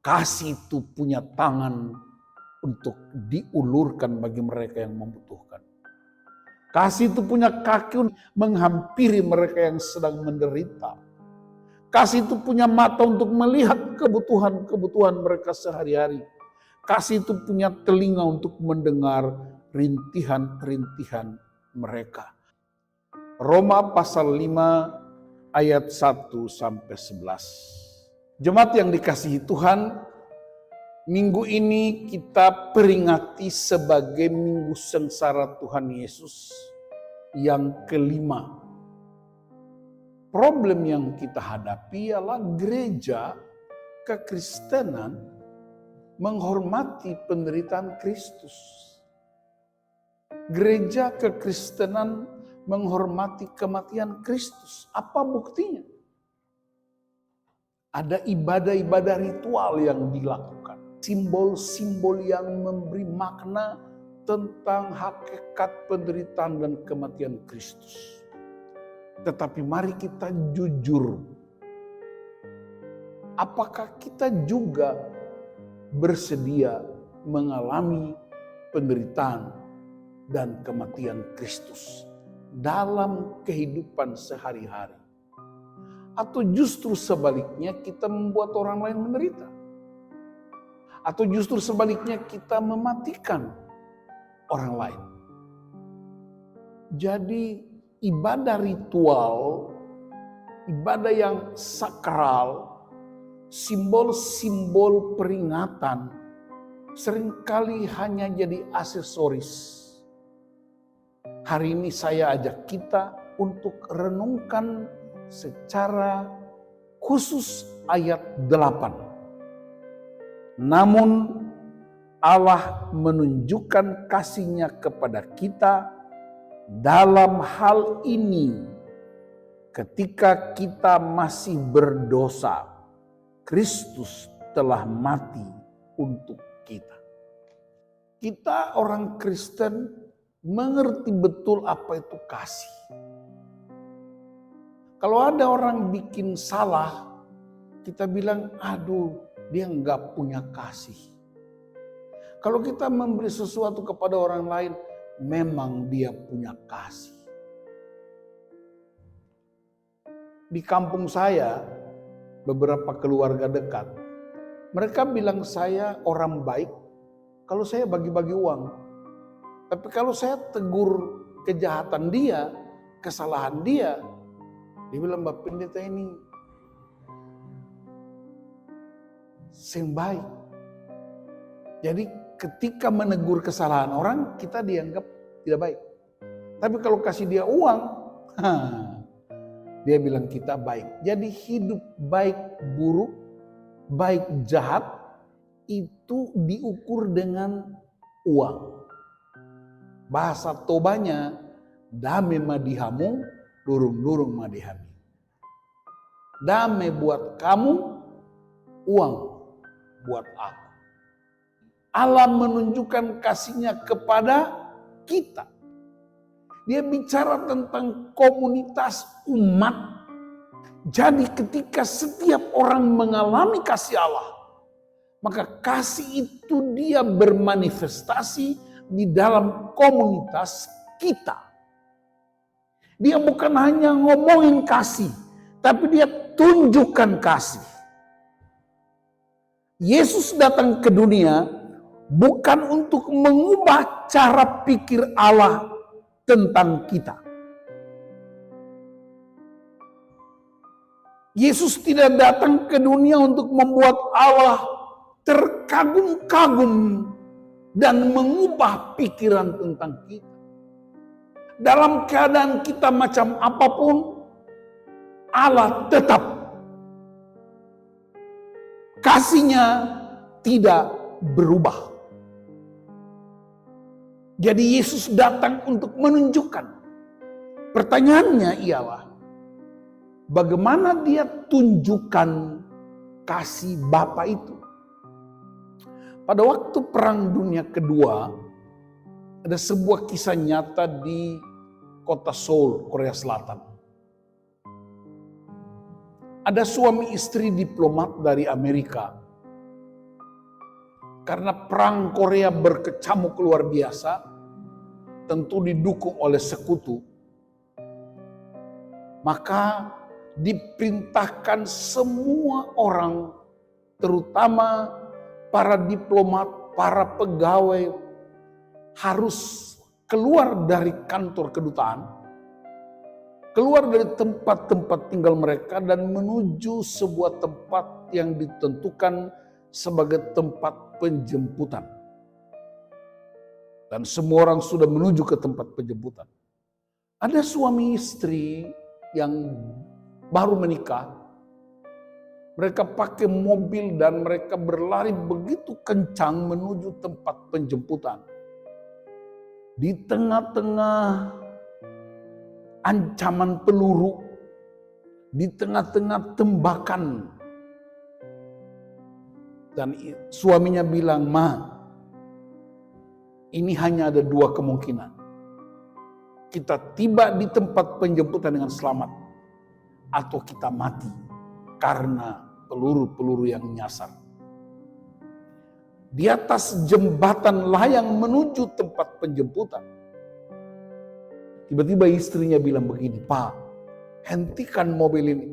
Kasih itu punya tangan untuk diulurkan bagi mereka yang membutuhkan. Kasih itu punya kaki untuk menghampiri mereka yang sedang menderita. Kasih itu punya mata untuk melihat kebutuhan-kebutuhan mereka sehari-hari. Kasih itu punya telinga untuk mendengar rintihan-rintihan mereka. Roma pasal 5 ayat 1 sampai 11. Jemaat yang dikasihi Tuhan, minggu ini kita peringati sebagai minggu sengsara Tuhan Yesus yang kelima. Problem yang kita hadapi ialah gereja kekristenan menghormati penderitaan Kristus. Gereja kekristenan menghormati kematian Kristus. Apa buktinya? Ada ibadah-ibadah ritual yang dilakukan. Simbol-simbol yang memberi makna tentang hakikat penderitaan dan kematian Kristus. Tetapi mari kita jujur. Apakah kita juga bersedia mengalami penderitaan dan kematian Kristus dalam kehidupan sehari-hari? Atau justru sebaliknya kita membuat orang lain menderita? Atau justru sebaliknya kita mematikan orang lain? Jadi ibadah ritual, ibadah yang sakral, simbol-simbol peringatan seringkali hanya jadi aksesoris. Hari ini saya ajak kita untuk renungkan secara khusus ayat 8. Namun Allah menunjukkan kasih-Nya kepada kita dalam hal ini, ketika kita masih berdosa, Kristus telah mati untuk kita. Kita orang Kristen mengerti betul apa itu kasih. Kalau ada orang bikin salah, kita bilang, aduh, dia nggak punya kasih. Kalau kita memberi sesuatu kepada orang lain, memang dia punya kasih. Di kampung saya, beberapa keluarga dekat, mereka bilang saya orang baik kalau saya bagi-bagi uang. Tapi kalau saya tegur kejahatan dia, kesalahan dia bilang, Mbak Pendeta ini yang baik. Jadi ketika menegur kesalahan orang, kita dianggap tidak baik. Tapi kalau kasih dia uang, dia bilang kita baik. Jadi hidup baik buruk, baik jahat, itu diukur dengan uang. Bahasa Tobanya, dame madihamu, durung-durung madihami. Dame buat kamu, uang buat aku. Allah menunjukkan kasih-Nya kepada kita. Dia bicara tentang komunitas umat. Jadi ketika setiap orang mengalami kasih Allah, maka kasih itu dia bermanifestasi di dalam komunitas kita. Dia bukan hanya ngomongin kasih, tapi dia tunjukkan kasih. Yesus datang ke dunia bukan untuk mengubah cara pikir Allah tentang kita. Yesus tidak datang ke dunia untuk membuat Allah terkagum-kagum dan mengubah pikiran tentang kita. Dalam keadaan kita macam apapun, Allah tetap kasih-Nya tidak berubah. Jadi Yesus datang untuk menunjukkan. Pertanyaannya ialah, bagaimana dia tunjukkan kasih Bapa itu? Pada waktu Perang Dunia Kedua, ada sebuah kisah nyata di kota Seoul, Korea Selatan. Ada suami istri diplomat dari Amerika Karena perang Korea berkecamuk luar biasa, tentu didukung oleh sekutu, maka diperintahkan semua orang, terutama para diplomat, para pegawai, harus keluar dari kantor kedutaan, keluar dari tempat-tempat tinggal mereka dan menuju sebuah tempat yang ditentukan sebagai tempat penjemputan. Dan semua orang sudah menuju ke tempat penjemputan. Ada suami istri yang baru menikah, mereka pakai mobil dan mereka berlari begitu kencang menuju tempat penjemputan. Di tengah-tengah ancaman peluru, di tengah-tengah tembakan. Dan suaminya bilang, "Ma, ini hanya ada dua kemungkinan. Kita tiba di tempat penjemputan dengan selamat, atau kita mati karena peluru-peluru yang nyasar." Di atas jembatan layang menuju tempat penjemputan, tiba-tiba istrinya bilang begini, "Pak, hentikan mobil ini."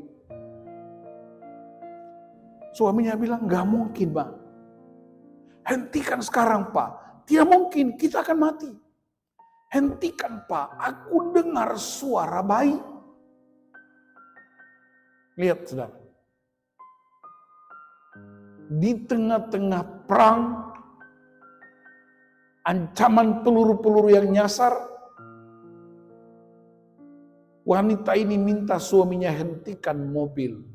Suaminya bilang, "Gak mungkin, Pak. Hentikan sekarang, Pak. Tidak mungkin, kita akan mati. Hentikan, Pak. Aku dengar suara bayi." Lihat, saudara. Di tengah-tengah perang, ancaman peluru-peluru yang nyasar, wanita ini minta suaminya hentikan mobil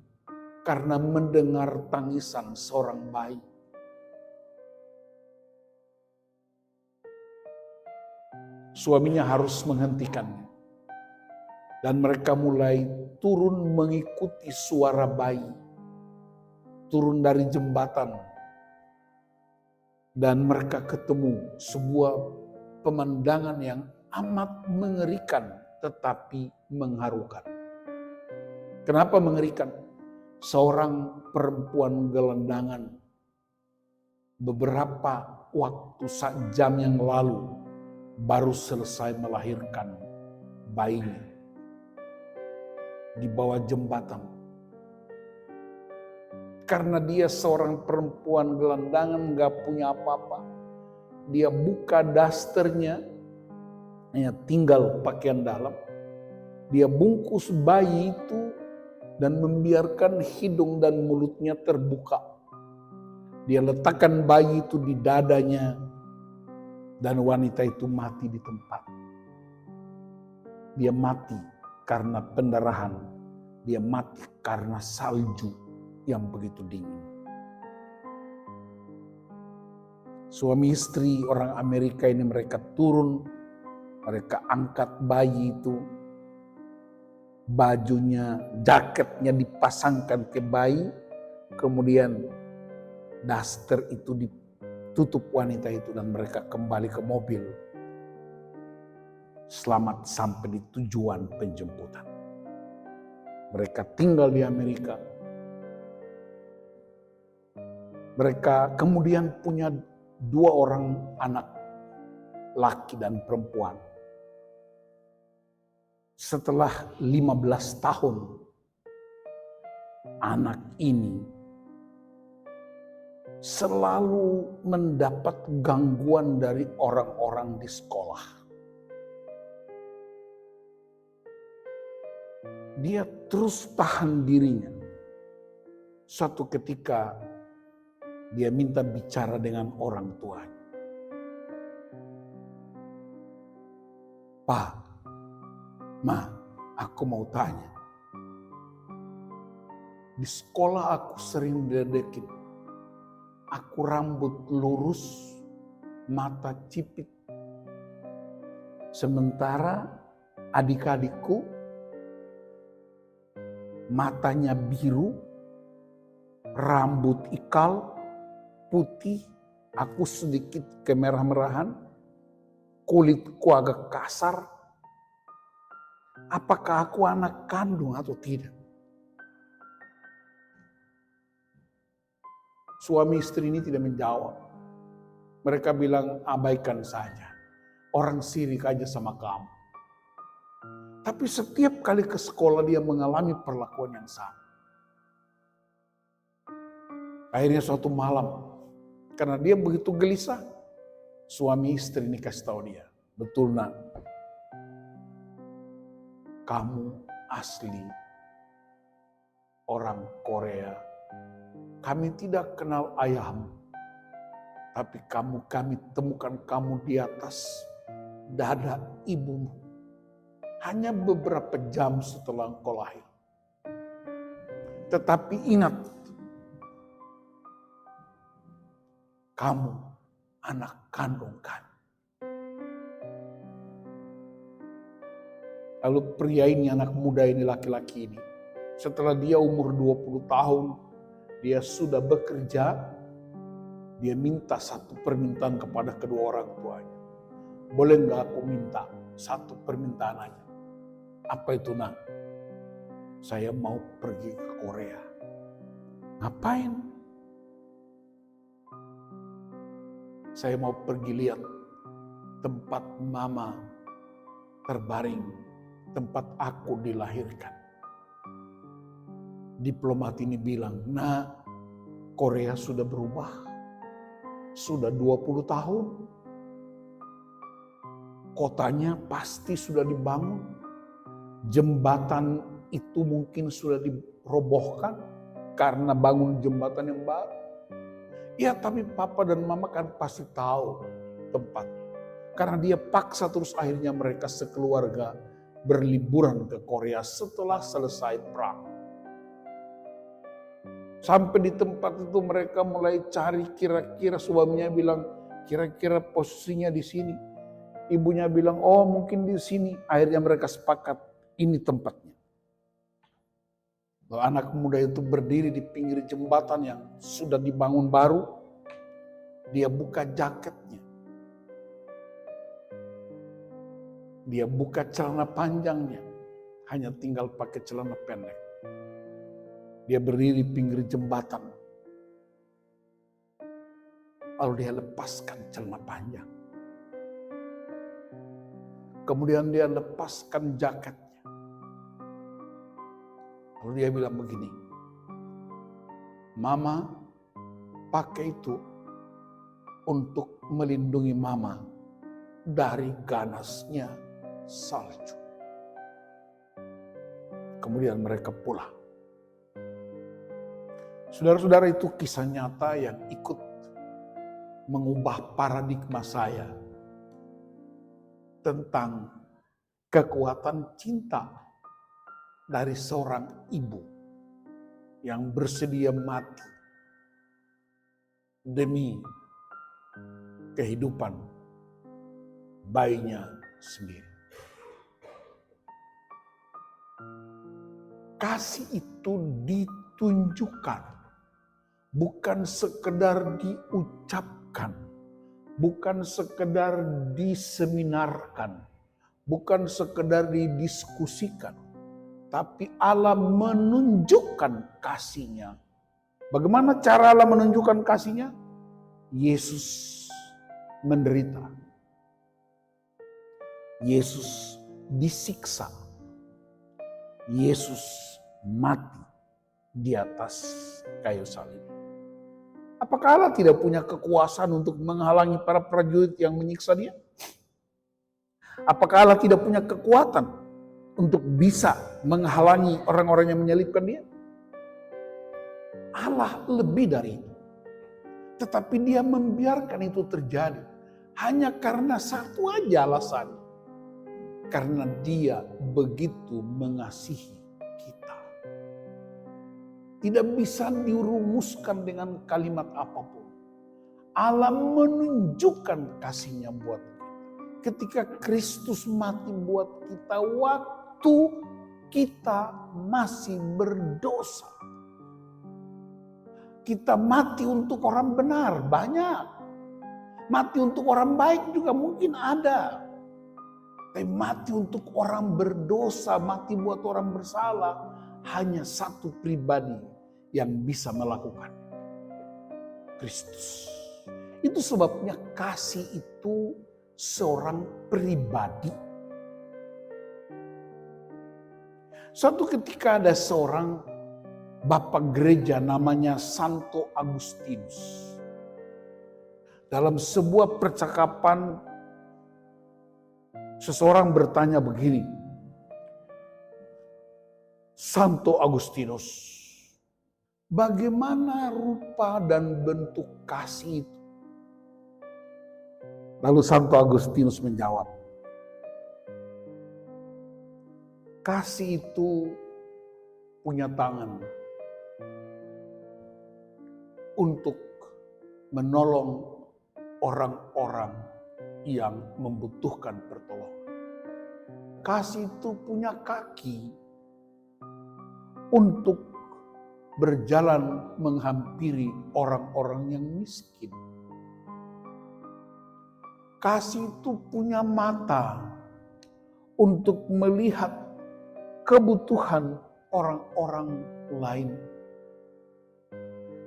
karena mendengar tangisan seorang bayi. Suaminya harus menghentikannya. Dan mereka mulai turun mengikuti suara bayi. Turun dari jembatan. Dan mereka ketemu sebuah pemandangan yang amat mengerikan tetapi mengharukan. Kenapa mengerikan? Seorang perempuan gelandangan beberapa waktu jam yang lalu baru selesai melahirkan bayinya di bawah jembatan. Karena dia seorang perempuan gelandangan, gak punya apa-apa, dia buka dasternya, hanya tinggal pakaian dalam, dia bungkus bayi itu dan membiarkan hidung dan mulutnya terbuka. Dia letakkan bayi itu di dadanya dan wanita itu mati di tempat. Dia mati karena pendarahan. Dia mati karena salju yang begitu dingin. Suami istri orang Amerika ini mereka turun, mereka angkat bayi itu. Bajunya, jaketnya dipasangkan ke bayi, kemudian daster itu ditutup wanita itu dan mereka kembali ke mobil. Selamat sampai di tujuan penjemputan. Mereka tinggal di Amerika. Mereka kemudian punya 2 orang anak, laki dan perempuan. Setelah 15 tahun, anak ini selalu mendapat gangguan dari orang-orang di sekolah. Dia terus tahan dirinya. Suatu ketika dia minta bicara dengan orang tuanya. "Pak, Ma, aku mau tanya. Di sekolah aku sering diledekin. Aku rambut lurus, mata cipit. Sementara adik-adikku matanya biru, rambut ikal, putih, aku sedikit kemerah-merahan, kulitku agak kasar. Apakah aku anak kandung atau tidak?" Suami istri ini tidak menjawab. Mereka bilang abaikan saja. Orang sirik aja sama kamu. Tapi setiap kali ke sekolah dia mengalami perlakuan yang sama. Akhirnya suatu malam, karena dia begitu gelisah, suami istri ini kasih tahu dia, betul nak, kamu asli orang Korea. Kami tidak kenal ayahmu, tapi kami temukan kamu di atas dada ibumu. Hanya beberapa jam setelah engkau lahir. Tetapi ingat, kamu anak kandung kami. Lalu pria ini, anak muda ini, laki-laki ini, setelah dia umur 20 tahun, dia sudah bekerja, dia minta satu permintaan kepada kedua orang tuanya. Boleh nggak aku minta satu permintaan aja? Apa itu nak? Saya mau pergi ke Korea. Ngapain? Saya mau pergi lihat tempat mama terbaring, tempat aku dilahirkan. Diplomat ini bilang, nah Korea sudah berubah. Sudah 20 tahun. Kotanya pasti sudah dibangun. Jembatan itu mungkin sudah dirobohkan karena bangun jembatan yang baru. Ya tapi papa dan mama kan pasti tahu tempat. Karena dia paksa terus akhirnya mereka sekeluarga berliburan ke Korea setelah selesai perang. Sampai di tempat itu mereka mulai cari, kira-kira suaminya bilang kira-kira posisinya di sini. Ibunya bilang oh mungkin di sini. Akhirnya mereka sepakat ini tempatnya. Lalu anak muda itu berdiri di pinggir jembatan yang sudah dibangun baru. Dia buka jaketnya. Dia buka celana panjangnya. Hanya tinggal pakai celana pendek. Dia berdiri di pinggir jembatan. Lalu dia lepaskan celana panjang. Kemudian dia lepaskan jaketnya. Lalu dia bilang begini, Mama pakai itu untuk melindungi Mama dari ganasnya salju. Kemudian mereka pulang. Saudara-saudara, itu kisah nyata yang ikut mengubah paradigma saya tentang kekuatan cinta dari seorang ibu yang bersedia mati demi kehidupan bayinya sendiri. Kasih itu ditunjukkan, bukan sekedar diucapkan, bukan sekedar diseminarkan, bukan sekedar didiskusikan, tapi Allah menunjukkan kasih-Nya. Bagaimana cara Allah menunjukkan kasih-Nya? Yesus menderita. Yesus disiksa. Yesus mati di atas kayu salib. Apakah Allah tidak punya kekuasaan untuk menghalangi para prajurit yang menyiksa dia? Apakah Allah tidak punya kekuatan untuk bisa menghalangi orang-orang yang menyalibkan dia? Allah lebih dari itu. Tetapi dia membiarkan itu terjadi. Hanya karena satu aja alasan. Karena dia begitu mengasihi kita. Tidak bisa dirumuskan dengan kalimat apapun. Allah menunjukkan kasih-Nya buat kita. Ketika Kristus mati buat kita waktu kita masih berdosa. Kita mati untuk orang benar, banyak. Mati untuk orang baik juga mungkin ada. Tapi mati untuk orang berdosa, mati buat orang bersalah, hanya satu pribadi yang bisa melakukan. Kristus. Itu sebabnya kasih itu seorang pribadi. Suatu ketika ada seorang bapak gereja namanya Santo Agustinus. Dalam sebuah percakapan, seseorang bertanya begini, Santo Agustinus, bagaimana rupa dan bentuk kasih itu? Lalu Santo Agustinus menjawab, kasih itu punya tangan untuk menolong orang-orang yang membutuhkan pertolongan. Kasih itu punya kaki untuk berjalan menghampiri orang-orang yang miskin. Kasih itu punya mata untuk melihat kebutuhan orang-orang lain.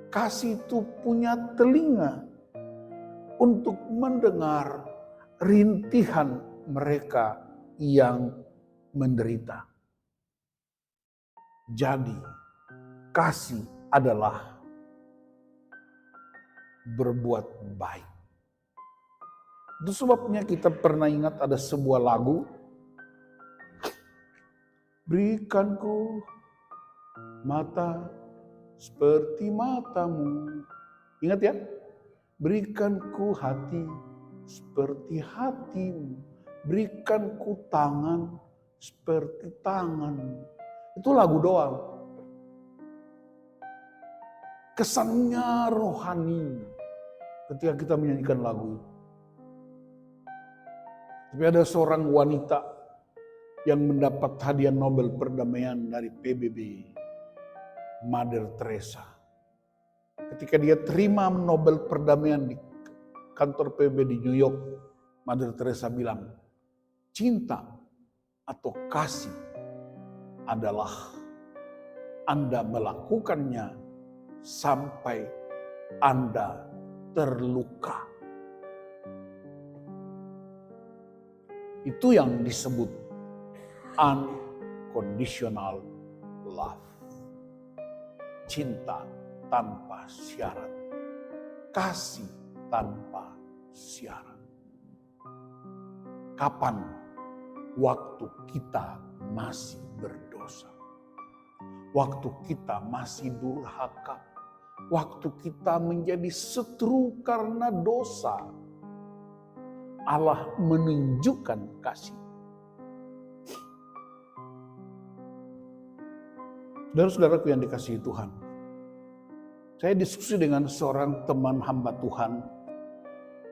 Kasih itu punya telinga untuk mendengar rintihan mereka yang menderita. Jadi, kasih adalah berbuat baik. Itu sebabnya kita pernah ingat ada sebuah lagu, berikanku mata seperti matamu. Ingat ya? Berikanku hati seperti hatimu. Berikanku tangan seperti tanganmu. Itu lagu doang. Kesannya rohani ketika kita menyanyikan lagu itu. Tapi ada seorang wanita yang mendapat hadiah Nobel perdamaian dari PBB, Mother Teresa. Ketika dia terima Nobel perdamaian di kantor PBB di New York, Mother Teresa bilang, cinta atau kasih adalah Anda melakukannya sampai Anda terluka. Itu yang disebut unconditional love. Cinta tanpa syarat. Kasih tanpa syarat. Kapan waktu kita masih berdosa? Waktu kita masih durhaka? Waktu kita menjadi seteru karena dosa? Allah menunjukkan kasih. Saudara-saudaraku yang dikasihi Tuhan, saya diskusi dengan seorang teman hamba Tuhan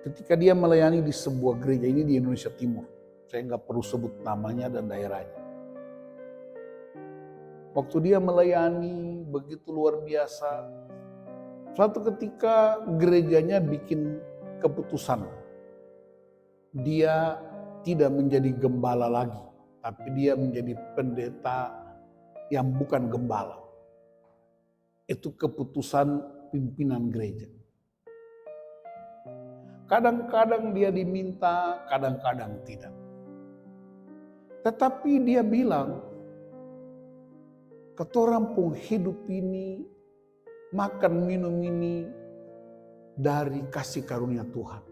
ketika dia melayani di sebuah gereja ini di Indonesia Timur. Saya nggak perlu sebut namanya dan daerahnya. Waktu dia melayani begitu luar biasa, suatu ketika gerejanya bikin keputusan. Dia tidak menjadi gembala lagi, tapi dia menjadi pendeta yang bukan gembala. Itu keputusan pimpinan gereja. Kadang-kadang dia diminta, kadang-kadang tidak. Tetapi dia bilang, ketorang pun hidup ini, makan minum ini dari kasih karunia Tuhan.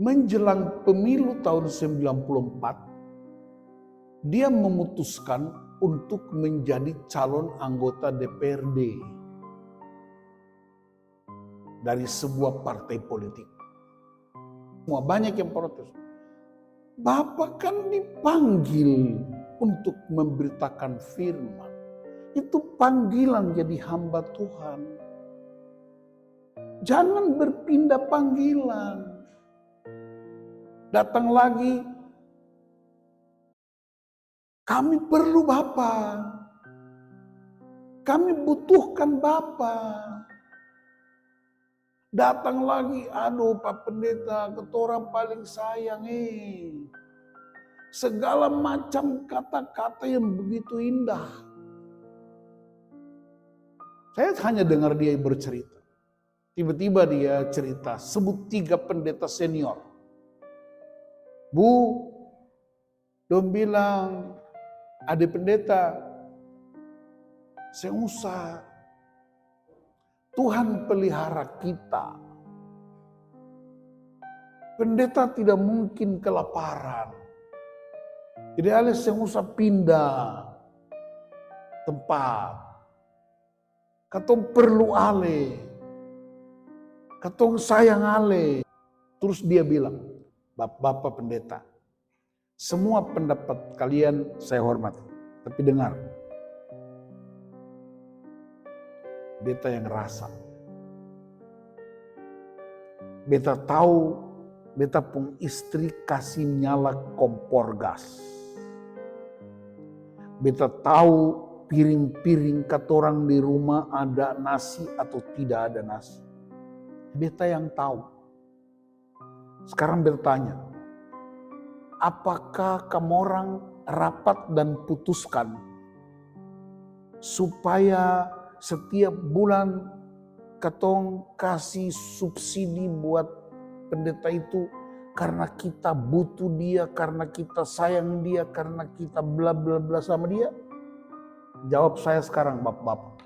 Menjelang pemilu tahun 94, dia memutuskan untuk menjadi calon anggota DPRD dari sebuah partai politik. Semua banyak yang protes. Bapak kan dipanggil untuk memberitakan firman. Itu panggilan jadi hamba Tuhan. Jangan berpindah panggilan. Datang lagi, kami perlu Bapak. Kami butuhkan Bapak. Datang lagi, aduh Pak Pendeta, ketorang paling sayang segala macam kata-kata yang begitu indah. Saya hanya dengar dia bercerita. Tiba-tiba dia cerita, sebut 3 pendeta senior. Bu, dong bilang, adik pendeta, saya usah. Tuhan pelihara kita. Pendeta tidak mungkin kelaparan. Jadi alias yang usah pindah tempat. Katong perlu ale. Katong sayang ale. Terus dia bilang, Bapak pendeta, semua pendapat kalian saya hormati. Tapi dengar, beta yang rasa. Beta tahu, beta pun istri kasih nyala kompor gas. Beta tahu piring-piring katorang di rumah ada nasi atau tidak ada nasi. Beta yang tahu. Sekarang beta tanya, apakah kamu orang rapat dan putuskan supaya setiap bulan katong kasih subsidi buat pendeta itu karena kita butuh dia, karena kita sayang dia, karena kita bla bla bla sama dia? Jawab saya sekarang, bapak-bapak.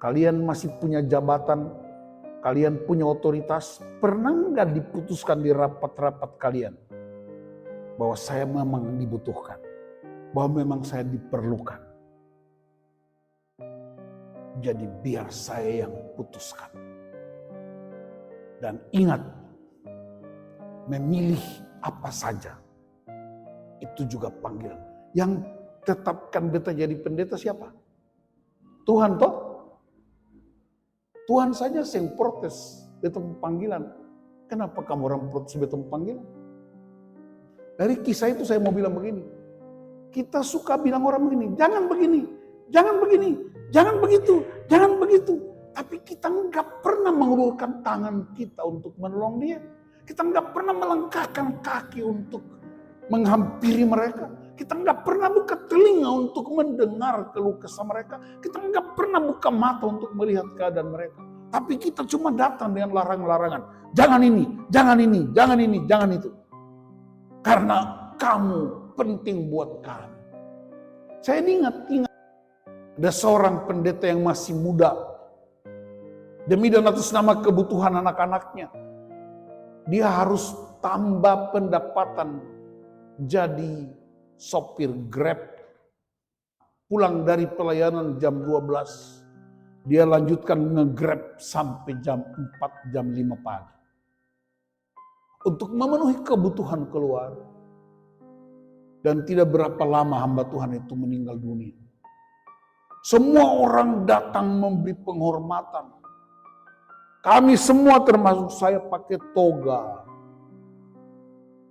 Kalian masih punya jabatan, kalian punya otoritas, pernah nggak diputuskan di rapat-rapat kalian bahwa saya memang dibutuhkan, bahwa memang saya diperlukan? Jadi biar saya yang putuskan. Dan ingat, memilih apa saja itu juga panggilan. Yang tetapkan beta jadi pendeta siapa? Tuhan toh? Tuhan saja yang protes beta panggilan. Kenapa kamu orang protes beta panggilan? Dari kisah itu saya mau bilang begini. Kita suka bilang orang begini, jangan begini, jangan begini, jangan begitu, jangan begitu. Tapi kita nggak pernah mengulurkan tangan kita untuk menolong dia. Kita nggak pernah melangkahkan kaki untuk menghampiri mereka. Kita nggak pernah buka telinga untuk mendengar keluh kesah mereka. Kita nggak pernah buka mata untuk melihat keadaan mereka. Tapi kita cuma datang dengan larang-larangan. Jangan ini, jangan ini, jangan ini, jangan itu. Karena kamu penting buat kami. Saya ingat ada seorang pendeta yang masih muda. Demi dan atas nama kebutuhan anak-anaknya, dia harus tambah pendapatan jadi sopir Grab. Pulang dari pelayanan jam 12, dia lanjutkan nge-Grab sampai jam 4, jam 5 pagi. Untuk memenuhi kebutuhan keluarga. Dan tidak berapa lama hamba Tuhan itu meninggal dunia. Semua orang datang memberi penghormatan. Kami semua termasuk saya pakai toga.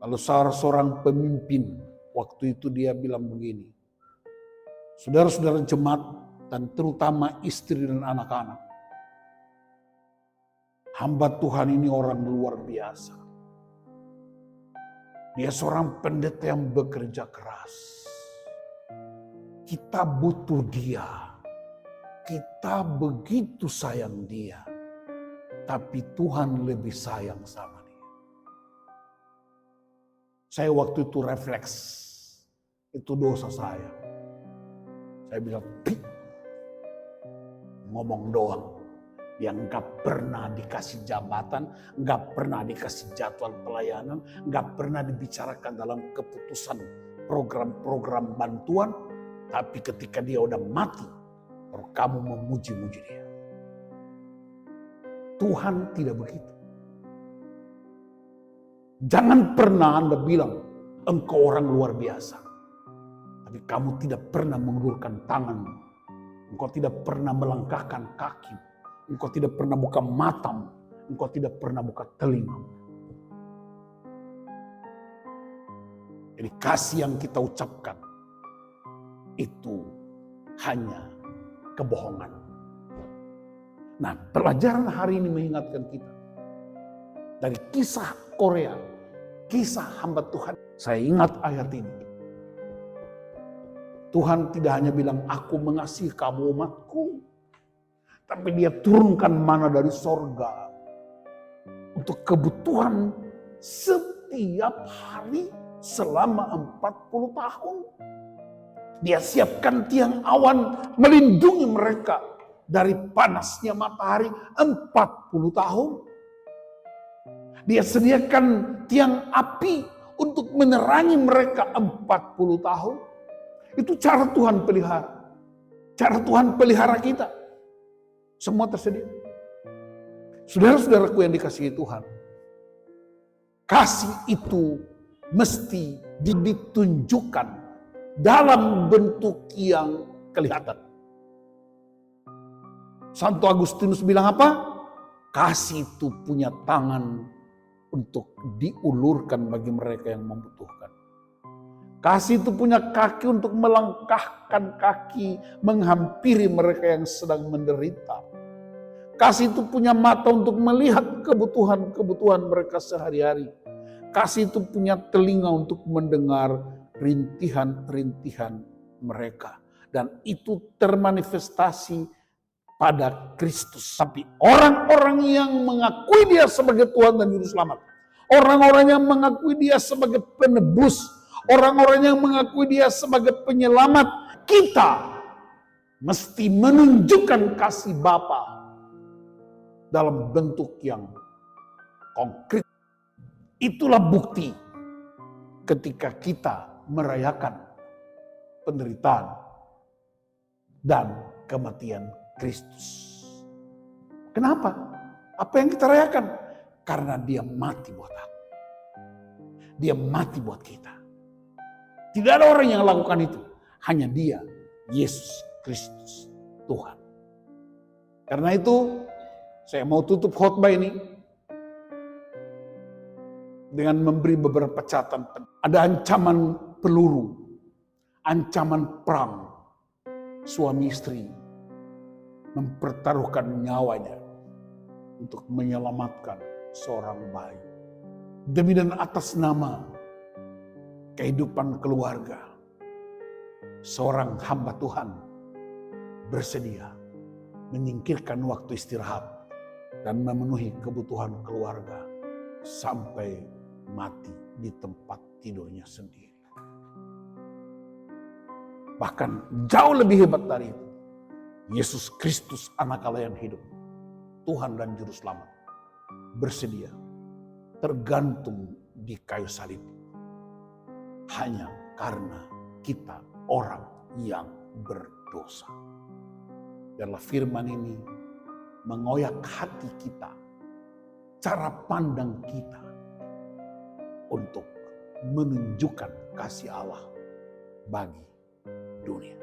Lalu seorang pemimpin waktu itu dia bilang begini. Saudara-saudara jemaat dan terutama istri dan anak-anak. Hamba Tuhan ini orang luar biasa. Dia seorang pendeta yang bekerja keras. Kita butuh dia. Kita begitu sayang dia. Tapi Tuhan lebih sayang sama dia. Saya waktu itu refleks. Itu dosa saya. Saya bilang, ngomong doang. Yang gak pernah dikasih jabatan, gak pernah dikasih jadwal pelayanan, gak pernah dibicarakan dalam keputusan program-program bantuan. Tapi ketika dia udah mati, baru kamu memuji-muji dia. Tuhan tidak begitu. Jangan pernah Anda bilang, engkau orang luar biasa. Tapi kamu tidak pernah mengulurkan tangan. Engkau tidak pernah melangkahkan kaki. Engkau tidak pernah buka matamu. Engkau tidak pernah buka telingamu. Jadi kasih yang kita ucapkan itu hanya kebohongan. Nah, pelajaran hari ini mengingatkan kita dari kisah Korea, kisah hamba Tuhan. Saya ingat ayat ini. Tuhan tidak hanya bilang, aku mengasihi kamu umatku. Tapi dia turunkan mana dari sorga untuk kebutuhan setiap hari selama 40 tahun. Dia siapkan tiang awan melindungi mereka dari panasnya matahari 40 tahun. Dia sediakan tiang api untuk menerangi mereka 40 tahun. Itu cara Tuhan pelihara. Cara Tuhan pelihara kita. Semua tersedia. Saudara-saudaraku yang dikasihi Tuhan. Kasih itu mesti ditunjukkan dalam bentuk yang kelihatan. Santo Agustinus bilang apa? Kasih itu punya tangan untuk diulurkan bagi mereka yang membutuhkan. Kasih itu punya kaki untuk melangkahkan kaki menghampiri mereka yang sedang menderita. Kasih itu punya mata untuk melihat kebutuhan-kebutuhan mereka sehari-hari. Kasih itu punya telinga untuk mendengar rintihan-rintihan mereka. Dan itu termanifestasi pada Kristus. Tapi orang-orang yang mengakui dia sebagai Tuhan dan Juru Selamat. Orang-orang yang mengakui dia sebagai penebus. Orang-orang yang mengakui dia sebagai penyelamat. Kita mesti menunjukkan kasih Bapa dalam bentuk yang konkret. Itulah bukti ketika kita merayakan penderitaan dan kematian Kristus. Kenapa? Apa yang kita rayakan? Karena dia mati buat aku. Dia mati buat kita. Tidak ada orang yang lakukan itu. Hanya dia, Yesus Kristus, Tuhan. Karena itu, saya mau tutup khotbah ini dengan memberi beberapa catatan. Ada ancaman peluru, ancaman perang. Suami istri mempertaruhkan nyawanya untuk menyelamatkan seorang bayi. Demi dan atas nama kehidupan keluarga, seorang hamba Tuhan bersedia menyingkirkan waktu istirahat dan memenuhi kebutuhan keluarga sampai mati di tempat tidurnya sendiri. Bahkan jauh lebih hebat dari itu, Yesus Kristus anak Allah yang hidup, Tuhan dan Juru Selamat, bersedia tergantung di kayu salib hanya karena kita orang yang berdosa. Biarlah firman ini mengoyak hati kita, cara pandang kita untuk menunjukkan kasih Allah bagi dunia.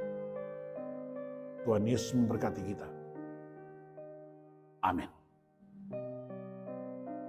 Tuhan Yesus memberkati kita. Amin.